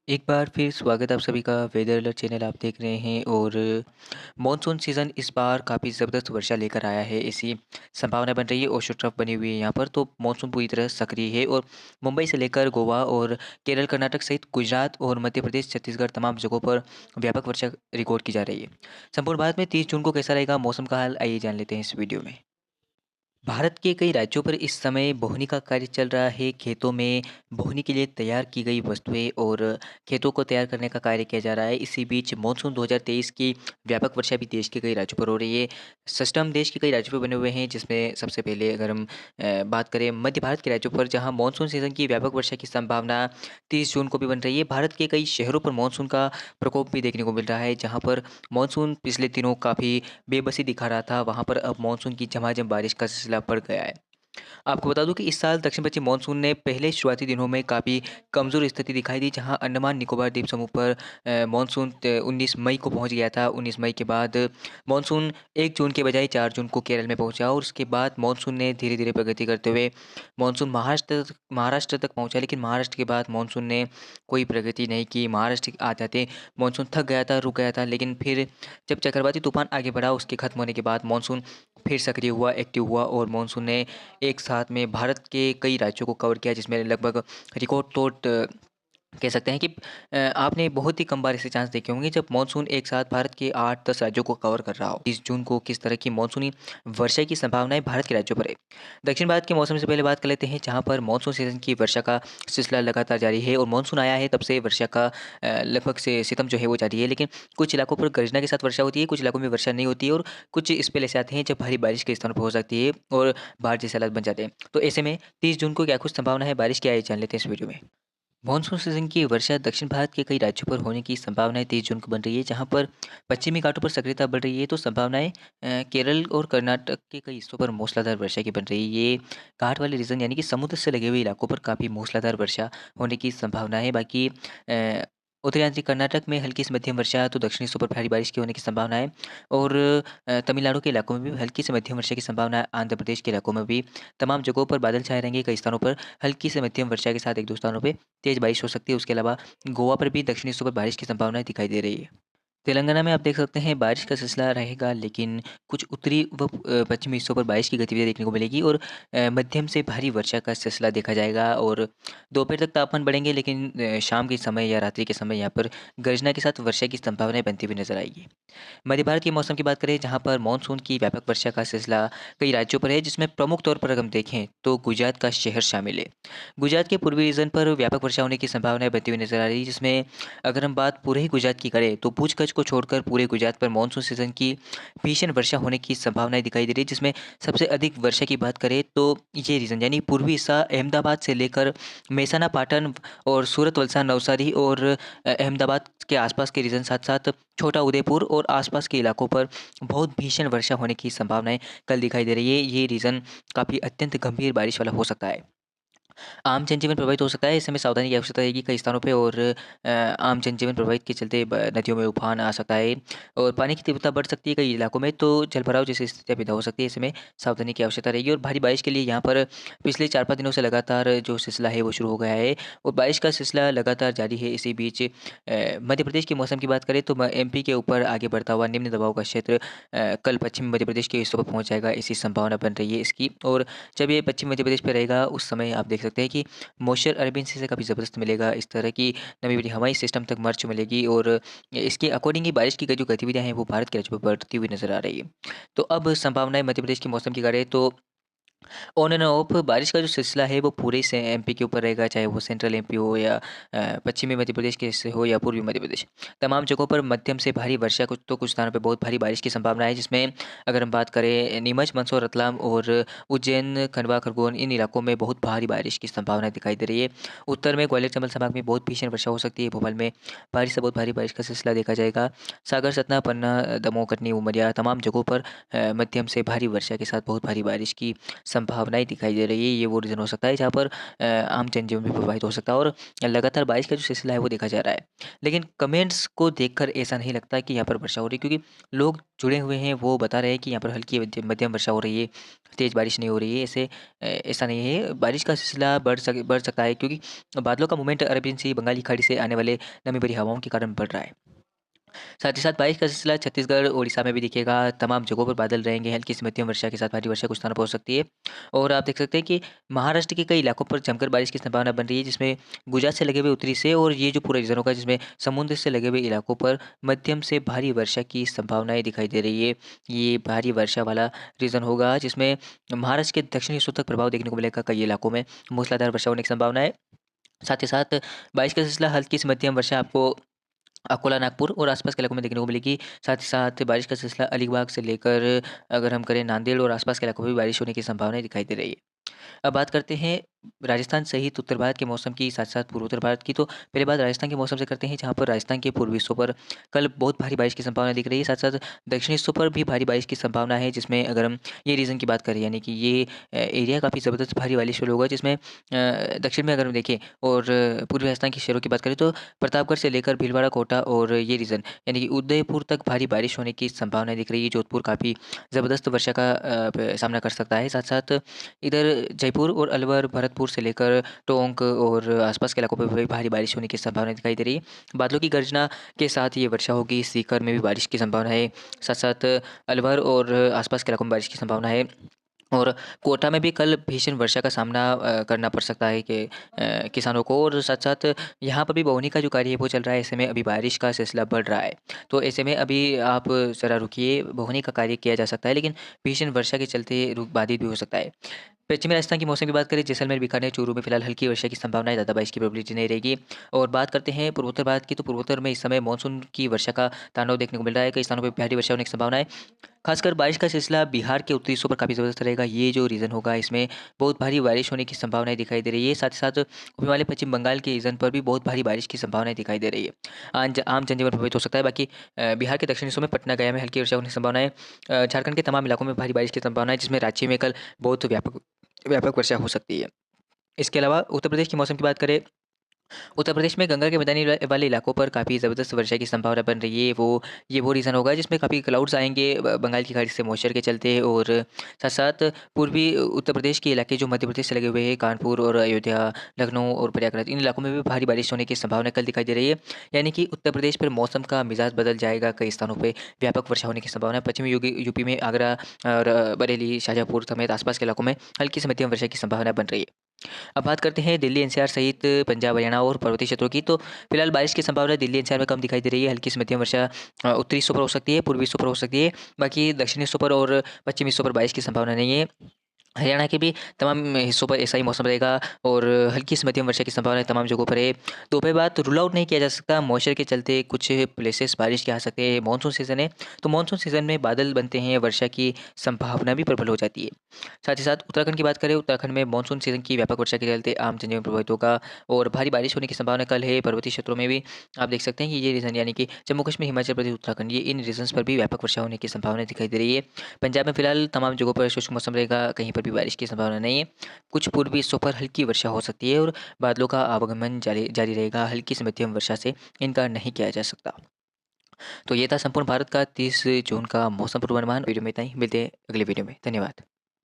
एक बार फिर स्वागत है आप सभी का वेदर अलर्ट चैनल आप देख रहे हैं और मॉनसून सीज़न इस बार काफ़ी ज़बरदस्त वर्षा लेकर आया है। ऐसी संभावना बन रही है और ट्रफ बनी हुई है यहाँ पर, तो मॉनसून पूरी तरह सक्रिय है और मुंबई से लेकर गोवा और केरल कर्नाटक सहित गुजरात और मध्य प्रदेश छत्तीसगढ़ तमाम जगहों पर व्यापक वर्षा रिकॉर्ड की जा रही है। संपूर्ण भारत में 30 जून को कैसा रहेगा मौसम का हाल, आइए जान लेते हैं इस वीडियो में। भारत के कई राज्यों पर इस समय बोहनी का कार्य चल रहा है। खेतों में बोहनी के लिए तैयार की गई वस्तुएं और खेतों को तैयार करने का कार्य किया जा रहा है। इसी बीच मानसून 2023 की व्यापक वर्षा भी देश के कई राज्यों पर हो रही है। सिस्टम देश के कई राज्यों पर बने हुए हैं, जिसमें सबसे पहले अगर हम बात करें मध्य भारत के राज्यों पर, जहां मानसून सीजन की व्यापक वर्षा की संभावना 30 जून को भी बन रही है। भारत के कई शहरों पर मानसून का प्रकोप भी देखने को मिल रहा है, जहाँ पर मानसून पिछले दिनों काफ़ी बेबसी दिखा रहा था, वहाँ पर अब मानसून की झमाझम बारिश का सिलसिला बढ़ गया है। आपको बता दूं कि इस साल दक्षिण पश्चिम मानसून ने पहले शुरुआती दिनों में काफ़ी कमज़ोर स्थिति दिखाई दी, जहां अंडमान निकोबार द्वीप समूह पर मानसून 19 मई को पहुंच गया था। 19 मई के बाद मानसून 1 जून के बजाय 4 जून को केरल में पहुंचा और उसके बाद मानसून ने धीरे धीरे प्रगति करते हुए मानसून महाराष्ट्र तक पहुंचा, लेकिन महाराष्ट्र के बाद मानसून ने कोई प्रगति नहीं की। महाराष्ट्र आ जाते मानसून थक गया था, रुक गया था, लेकिन फिर जब चक्रवाती तूफान आगे बढ़ा, उसके खत्म होने के बाद मानसून फिर सक्रिय हुआ, एक्टिव हुआ और मानसून ने एक साथ में भारत के कई राज्यों को कवर किया, जिसमें लगभग रिकॉर्ड तोड़ कह सकते हैं कि आपने बहुत ही कम बार ऐसे चांस देखे होंगे जब मानसून एक साथ भारत के 8-10 राज्यों को कवर कर रहा हो। 30 जून को किस तरह की मानसूनी वर्षा की संभावनाएं भारत के राज्यों पर है। दक्षिण भारत के मौसम से पहले बात कर लेते हैं, जहां पर मानसून सीजन की वर्षा का सिलसिला लगातार जारी है और मानसून आया है तब से वर्षा का लगभग से सितम जो है वो जारी है, लेकिन कुछ इलाकों पर गर्जना के साथ वर्षा होती है, कुछ इलाकों में वर्षा नहीं होती है और कुछ स्पेल ऐसे आते हैं जब भारी बारिश के स्थानों पर हो सकती है और बाढ़ जैसे हालात बन जाते हैं। तो ऐसे में 30 जून को क्या कुछ संभावना है बारिश की, आइए जान लेते हैं इस वीडियो में। मानसून सीजन की वर्षा दक्षिण भारत के कई राज्यों पर होने की संभावनाएं 30 जून को बन रही है, जहां पर पश्चिमी घाटों पर सक्रियता बढ़ रही है, तो संभावनाएं केरल और कर्नाटक के कई हिस्सों पर मूसलाधार वर्षा की बन रही है। ये घाट वाले रीजन यानी कि समुद्र से लगे हुए इलाकों पर काफ़ी मूसलाधार वर्षा होने की संभावना है। बाकी उत्तरांचल कर्नाटक में हल्की से मध्यम वर्षा, तो दक्षिणी हिस्सों पर भारी बारिश की होने की संभावना है और तमिलनाडु के इलाकों में भी हल्की से मध्यम वर्षा की संभावना है। आंध्र प्रदेश के इलाकों में भी तमाम जगहों पर बादल छाए रहेंगे, कई स्थानों पर हल्की से मध्यम वर्षा के साथ एक दो स्थानों पे तेज़ बारिश हो सकती है। उसके अलावा गोवा पर भी दक्षिणी हिस्सों पर बारिश की संभावनाएँ दिखाई दे रही है। तेलंगाना में आप देख सकते हैं बारिश का सिलसिला रहेगा, लेकिन कुछ उत्तरी व पश्चिमी हिस्सों पर बारिश की गतिविधियाँ देखने को मिलेगी और मध्यम से भारी वर्षा का सिलसिला देखा जाएगा और दोपहर तक तापमान बढ़ेंगे, लेकिन शाम के समय या रात्रि के समय यहाँ पर गर्जना के साथ वर्षा की संभावनाएँ बनती हुई नज़र आएगी। मध्य भारत के मौसम की बात करें, जहाँ पर मानसून की व्यापक वर्षा का सिलसिला कई राज्यों पर है, जिसमें प्रमुख तौर पर अगर हम देखें तो गुजरात का शहर शामिल है। गुजरात के पूर्वी रीजन पर व्यापक वर्षा होने की संभावनाएं बनती हुई नजर आ रही है, जिसमें अगर हम बात पूरे ही गुजरात की करें तो भुज कच्छ को छोड़कर पूरे गुजरात पर मानसून सीजन की भीषण वर्षा होने की संभावनाएं दिखाई दे रही है, जिसमें सबसे अधिक वर्षा की बात करें तो ये रीजन यानी पूर्वी हिस्सा अहमदाबाद से लेकर मेहसाना पाटन और सूरत वलसाड नवसारी और अहमदाबाद के आसपास के रीजन, साथ साथ छोटा उदेपुर और आसपास के इलाकों पर बहुत भीषण वर्षा होने की संभावनाएं कल दिखाई दे रही है। ये रीजन काफ़ी अत्यंत गंभीर बारिश वाला हो सकता है। आम जनजीवन प्रभावित हो सकता है, इस समय सावधानी की आवश्यकता रहेगी कई स्थानों पे और आम जनजीवन प्रभावित के चलते नदियों में उफान आ सकता है और पानी की तीव्रता बढ़ सकती है कई इलाकों में, तो जलभराव जैसी स्थितियाँ पैदा हो सकती है। इसमें सावधानी की आवश्यकता रहेगी और भारी बारिश के लिए यहाँ पर पिछले 4-5 दिनों से लगातार जो सिलसिला है वो शुरू हो गया है और बारिश का सिलसिला लगातार जारी है। इसी बीच मध्य प्रदेश के मौसम की बात करें तो एमपी के ऊपर आगे बढ़ता हुआ निम्न दबाव का क्षेत्र कल पश्चिमी मध्य प्रदेश के हिस्सों पर पहुंच जाएगा, ऐसी संभावना बन रही है इसकी। और जब ये पश्चिम मध्य प्रदेश पे रहेगा, उस समय आप देख सकते हैं कि मॉइस्चर अरबियन सी से काफ़ी ज़बरदस्त मिलेगा। इस तरह की नमी भरी हवाएं सिस्टम तक मार्च मिलेगी और इसके अकॉर्डिंग ही बारिश की जो गतिविधियां हैं वो भारत के राज्यों पर बढ़ती हुई नजर आ रही है। तो अब संभावनाएं मध्य प्रदेश के मौसम की करें तो ऑन एंड ऑफ बारिश का जो सिलसिला है वो पूरे से एमपी के ऊपर रहेगा, चाहे वो सेंट्रल एमपी हो या पश्चिमी मध्य प्रदेश के हिस्से हो या पूर्वी मध्य प्रदेश। तमाम जगहों पर मध्यम से भारी वर्षा, कुछ तो कुछ स्थानों पे बहुत भारी बारिश की संभावना है, जिसमें अगर हम बात करें नीमच, मंदसौर, रतलाम और उज्जैन, खंडवा, खरगोन, इन इलाकों में बहुत भारी बारिश की संभावना दिखाई दे रही है। उत्तर में ग्वालियर, चंबल संभाग में बहुत भीषण वर्षा हो सकती है। भोपाल में भारी से बहुत भारी बारिश का सिलसिला देखा जाएगा। सागर, सतना, पन्ना, दमोह, कटनी, उमरिया तमाम जगहों पर मध्यम से भारी वर्षा के साथ बहुत भारी बारिश की संभावनाएँ दिखाई दे रही है, ये वो रीज़न हो सकता है जहाँ पर आम जनजीवन भी प्रभावित हो सकता है और लगातार बारिश का जो सिलसिला है वो देखा जा रहा है। लेकिन कमेंट्स को देखकर ऐसा नहीं लगता कि यहाँ पर वर्षा हो रही है, क्योंकि लोग जुड़े हुए हैं, वो बता रहे हैं कि यहाँ पर हल्की मध्यम वर्षा हो रही है, तेज़ बारिश नहीं हो रही है। ऐसा नहीं है, बारिश का सिलसिला बढ़ सकता है, क्योंकि बादलों का मूवमेंट अरबियन सी, बंगाली खाड़ी से आने वाले नमी भरी हवाओं के कारण बढ़ रहा है। साथ ही साथ बारिश का सिलसिला छत्तीसगढ़, ओडिशा में भी दिखेगा। तमाम जगहों पर बादल रहेंगे, हल्की से मध्यम वर्षा के साथ भारी वर्षा कुछ स्थानों पर हो सकती है। और आप देख सकते हैं कि महाराष्ट्र के कई इलाकों पर जमकर बारिश की संभावना बन रही है, जिसमें गुजरात से लगे हुए उत्तरी से और ये जो पूरा रीजन होगा, जिसमें समुद्र से लगे हुए इलाकों पर मध्यम से भारी वर्षा की संभावनाएं दिखाई दे रही है। ये भारी वर्षा वाला रीजन होगा, जिसमें महाराष्ट्र के दक्षिणी हिस्सों तक प्रभाव देखने को मिलेगा। कई इलाकों में मूसलाधार वर्षा होने की संभावना है। साथ ही साथ बारिश का सिलसिला हल्की से मध्यम वर्षा आपको अकोला, नागपुर और आसपास के इलाकों में देखने को मिलेगी। साथ ही साथ बारिश का सिलसिला अलीबाग से लेकर, अगर हम करें, नांदेड़ और आसपास के इलाकों में भी बारिश होने की संभावनाएँ दिखाई दे रही है। अब बात करते हैं राजस्थान सहित उत्तर भारत के मौसम की, साथ-साथ पूर्वोत्तर भारत की। तो पहले बात राजस्थान के मौसम से करते हैं, जहाँ पर राजस्थान के पूर्वी हिस्सों पर कल बहुत भारी बारिश की संभावना दिख रही है। साथ-साथ दक्षिणी हिस्सों पर भी भारी बारिश की संभावना है, जिसमें अगर हम ये रीजन की बात करें, यानी कि ये एरिया काफ़ी ज़बरदस्त भारी बारिश वाला होगा, जिसमें दक्षिण में अगर हम देखें और पूर्वी राजस्थान के शहरों की बात करें, तो प्रतापगढ़ से लेकर भीलवाड़ा, कोटा और ये रीजन यानी कि उदयपुर तक भारी बारिश होने की संभावनाएँ दिख रही है। जोधपुर काफ़ी ज़बरदस्त वर्षा का सामना कर सकता है। साथ-साथ इधर जयपुर और अलवर, भरतपुर से लेकर टोंक और आसपास के इलाकों पे भी भारी बारिश होने की संभावना दिखाई दे रही है। बादलों की गर्जना के साथ ये वर्षा होगी। सीकर में भी बारिश की संभावना है। साथ-साथ अलवर और आसपास के इलाकों में बारिश की संभावना है। और कोटा में भी कल भीषण वर्षा का सामना करना पड़ सकता है कि किसानों को। और साथ-साथ यहाँ पर भी बोवनी का जो कार्य है वो चल रहा है। ऐसे में अभी बारिश का सिलसिला बढ़ रहा है। तो ऐसे में अभी आप ज़रा रुकिए, बोवनी का कार्य किया जा सकता है, लेकिन भीषण वर्षा के चलते रुक बाधित भी हो सकता है। पश्चिमी राजस्थान के मौसम की बात करें, जैसलमेर, बीकानेर, चूरू में फिलहाल हल्की वर्षा की संभावना है, ज़्यादा बारिश की प्रोबेबिलिटी नहीं रहेगी। और बात करते हैं पूर्वोत्तर भारत की, तो पूर्वोत्तर में इस समय मानसून की वर्षा का तांडव देखने को मिल रहा है। कई स्थानों पे भारी वर्षा होने की संभावना है। खासकर बारिश का सिलसिला बिहार के उत्तरी हिस्सों पर काफ़ी ज़बरदस्त रहेगा। ये जो रीजन होगा, इसमें बहुत भारी बारिश होने की संभावनाएँ दिखाई दे रही है। साथ ही साथ हिमालय, पश्चिम बंगाल के रीजन पर भी बहुत भारी बारिश की संभावनाएँ दिखाई दे रही है। आम जनजीवन प्रभावित हो सकता है। बाकी बिहार के दक्षिणी हिस्सों में पटना, गया में हल्की वर्षा होने की संभावना है। झारखंड के तमाम इलाकों में भारी बारिश की संभावना है, जिसमें रांची में कल बहुत व्यापक व्यापक वर्षा हो सकती है। इसके अलावा उत्तर प्रदेश के मौसम की बात करें, उत्तर प्रदेश में गंगा के मैदानी वाले इलाकों पर काफ़ी ज़बरदस्त वर्षा की संभावना बन रही है। ये वो रीज़न होगा, जिसमें काफ़ी क्लाउड्स आएँगे बंगाल की खाड़ी से मॉइस्चर के चलते। और साथ-साथ पूर्वी उत्तर प्रदेश के इलाके जो मध्य प्रदेश से लगे हुए हैं, कानपुर और अयोध्या, लखनऊ और प्रयागराज, इन इलाकों में भी भारी बारिश होने की संभावना कल दिखाई दे रही है। यानी कि उत्तर प्रदेश पर मौसम का मिजाज बदल जाएगा। कई स्थानों पे व्यापक वर्षा होने की संभावना है। पश्चिमी यूपी में आगरा और बरेली, शाहजहाँपुर समेत आसपास के इलाकों में हल्की से मध्यम वर्षा की संभावना बन रही है। अब बात करते हैं दिल्ली एनसीआर सहित पंजाब, हरियाणा और पर्वतीय क्षेत्रों की। तो फिलहाल बारिश की संभावना दिल्ली एनसीआर में कम दिखाई दे रही है। हल्की से मध्यम वर्षा उत्तरी हिस्सों पर हो सकती है, पूर्वी हिस्सों पर हो सकती है। बाकी दक्षिणी हिस्सों पर और पश्चिमी हिस्सों पर बारिश की संभावना नहीं है। हरियाणा के भी तमाम हिस्सों पर ऐसा ही मौसम रहेगा और हल्की से मध्यम वर्षा की संभावना तमाम जगहों पर है। दोपहर बाद रूल आउट नहीं किया जा सकता, मॉइस्चर के चलते कुछ प्लेसेस बारिश के आ सकते हैं। मानसून सीज़न है, तो मानसून सीज़न में बादल बनते हैं, वर्षा की संभावना भी प्रबल हो जाती है। साथ ही साथ उत्तराखंड की बात करें, उत्तराखंड में मानसून सीज़न की व्यापक वर्षा के चलते आम जनजीवन प्रभावित होगा और भारी बारिश होने की संभावना कल है। पर्वतीय क्षेत्रों में भी आप देख सकते हैं कि ये रीजन, यानी कि जम्मू कश्मीर, हिमाचल प्रदेश, उत्तराखंड, ये इन रीजन्स पर भी व्यापक वर्षा होने की संभावना दिखाई दे रही है। पंजाब में फिलहाल तमाम जगहों पर शुष्क मौसम रहेगा, कहीं पर भी बारिश की संभावना नहीं है। कुछ पूर्वी हिस्सों पर हल्की वर्षा हो सकती है और बादलों का आवागमन जारी जारी रहेगा। हल्की से मध्यम वर्षा से इनकार नहीं किया जा सकता। तो ये था संपूर्ण भारत का 30 जून का मौसम पूर्वानुमान। वीडियो में इतना ही, मिलते हैं अगले वीडियो में। धन्यवाद।